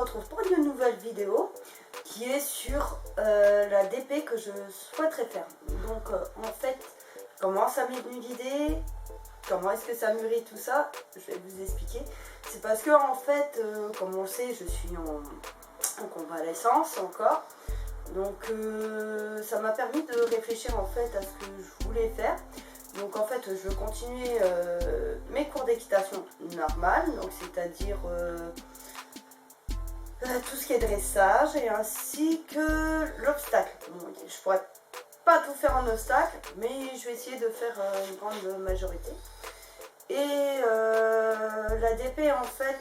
retrouve pour une nouvelle vidéo qui est sur la DP que je souhaiterais faire. Donc en fait, comment ça m'est venu l'idée, comment est-ce que ça mûrit tout ça, je vais vous expliquer. C'est parce que en fait, comme on le sait, je suis en convalescence encore. Donc ça m'a permis de réfléchir en fait à ce que je voulais faire. Donc en fait je veux continuer mes cours d'équitation normales, donc c'est-à-dire tout ce qui est dressage et ainsi que l'obstacle. Bon, je pourrais pas tout faire en obstacle, mais je vais essayer de faire une grande majorité. Et la DP en fait,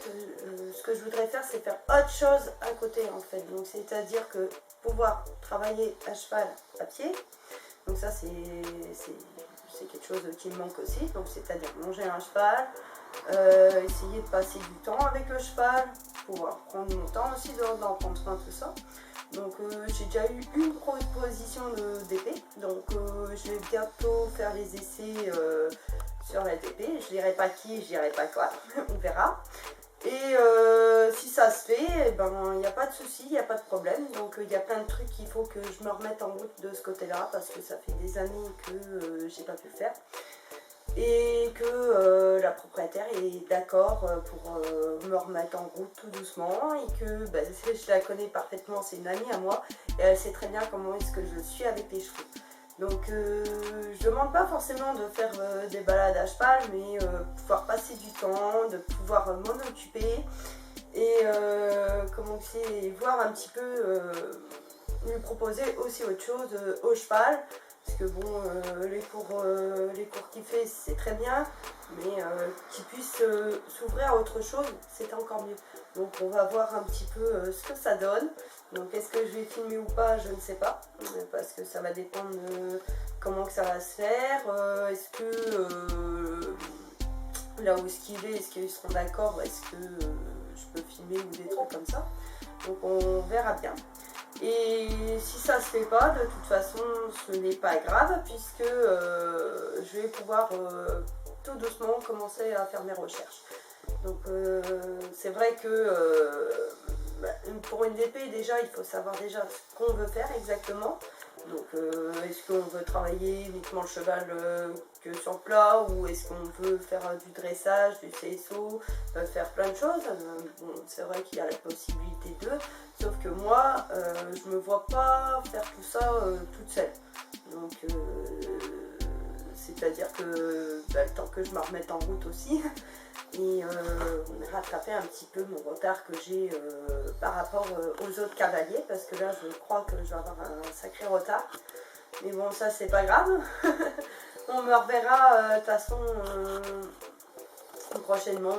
ce que je voudrais faire c'est faire autre chose à côté en fait. Donc c'est-à-dire que pouvoir travailler à cheval à pied, donc ça c'est quelque chose qui me manque aussi, donc c'est-à-dire manger un cheval, essayer de passer du temps avec le cheval, pouvoir prendre mon temps aussi d'en prendre soin, tout ça. Donc j'ai déjà eu une proposition de DP, donc je vais bientôt faire les essais sur la DP. Je dirai pas qui, je dirai pas quoi, on verra. Et si ça se fait, eh ben il n'y a pas de souci, il n'y a pas de problème. Donc il y a plein de trucs qu'il faut que je me remette en route de ce côté-là, parce que ça fait des années que j'ai pas pu le faire. Et que la propriétaire est d'accord pour me remettre en route tout doucement, et que je la connais parfaitement, c'est une amie à moi, et elle sait très bien comment est-ce que je suis avec les chevaux. Donc je demande pas forcément de faire des balades à cheval, mais pouvoir passer du temps, de pouvoir m'en occuper, et comment c'est, voir un petit peu, lui proposer aussi autre chose au cheval. Parce que bon, les cours qu'il fait c'est très bien, mais qu'il puisse s'ouvrir à autre chose, c'est encore mieux. Donc on va voir un petit peu ce que ça donne. Donc est-ce que je vais filmer ou pas, je ne sais pas, parce que ça va dépendre de comment que ça va se faire. Est-ce que là où est-ce qu'il est qu'ils seront d'accord, est-ce que je peux filmer ou des trucs comme ça. Donc on verra bien. Et si ça se fait pas, de toute façon ce n'est pas grave, puisque je vais pouvoir tout doucement commencer à faire mes recherches. Donc c'est vrai que pour une DP déjà il faut savoir déjà ce qu'on veut faire exactement. Donc est-ce qu'on veut travailler uniquement le cheval que sur plat, ou est-ce qu'on veut faire du dressage, du CSO, faire plein de choses. Bon, c'est vrai qu'il y a la possibilité de, sauf que moi je me vois pas faire tout ça toute seule. Donc c'est-à-dire que le temps que je me remette en route aussi, et rattraper un petit peu mon retard que j'ai par rapport aux autres cavaliers, parce que là je crois que je vais avoir un sacré retard, mais bon, ça c'est pas grave. On me reverra de toute façon prochainement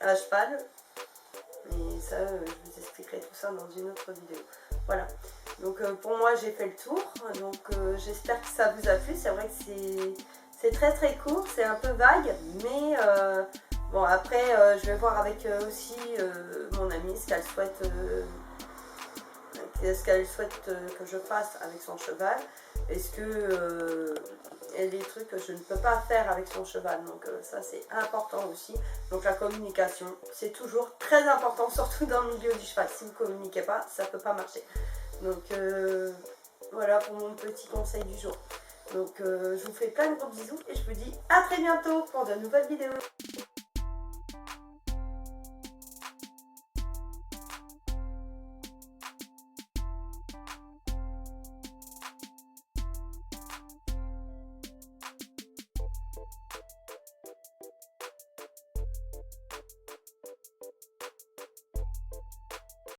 à cheval, et ça je vous expliquerai tout ça dans une autre vidéo. Voilà, donc pour moi j'ai fait le tour, donc j'espère que ça vous a plu. C'est vrai que c'est très très court, c'est un peu vague, mais bon, après je vais voir avec aussi mon amie ce qu'elle souhaite, que je fasse avec son cheval. Est-ce que il y a des trucs que je ne peux pas faire avec son cheval, donc ça c'est important aussi. Donc la communication, c'est toujours très important, surtout dans le milieu du cheval. Si vous ne communiquez pas, ça ne peut pas marcher. Donc voilà pour mon petit conseil du jour. Donc je vous fais plein de gros bisous et je vous dis à très bientôt pour de nouvelles vidéos.